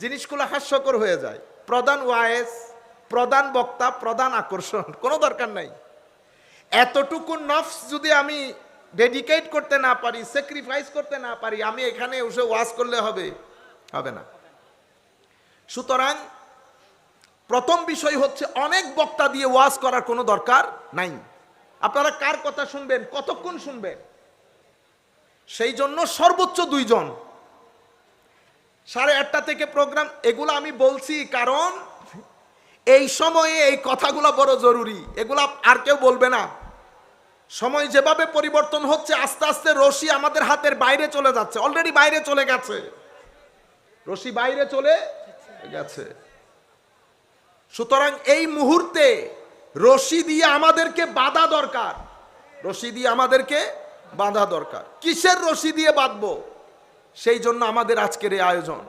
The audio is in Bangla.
জিনিসগুলো হাস্যকর হয়ে যায়। প্রধান ওয়াইজ, প্রধান বক্তা, প্রধান আকর্ষণ, কোনো দরকার নাই। এতটুকু নফস যদি আমি ডেডিকেট করতে না পারি, স্যাক্রিফাইস করতে না পারি, আমি এখানে এসে ওয়াজ করলে হবে? হবে না। সুতরাং প্রথম বিষয় হচ্ছে অনেক বক্তা দিয়ে ওয়াজ করার কোনো দরকার নাই। আপনারা কার কথা শুনবেন, কতক্ষণ শুনবেন? সেই জন্য সর্বোচ্চ 2 জন, 8:30 থেকে প্রোগ্রাম। এগুলো আমি বলছি কারণ এই সময়ে এই কথাগুলো বড় জরুরি। এগুলা আর কেউ বলবে না। সময় যেভাবে পরিবর্তন হচ্ছে, আস্তে আস্তে রশি আমাদের হাতের বাইরে চলে যাচ্ছে। অলরেডি বাইরে চলে গেছে, রশি বাইরে চলে গেছে। সুতরাং এই মুহূর্তে রশি দিয়ে আমাদেরকে বাঁধা দরকার, রশি দিয়ে আমাদেরকে বাঁধা দরকার। কিসের রশি দিয়ে বাঁধবো? সেই জন্য আমাদের আজকের এই আয়োজন।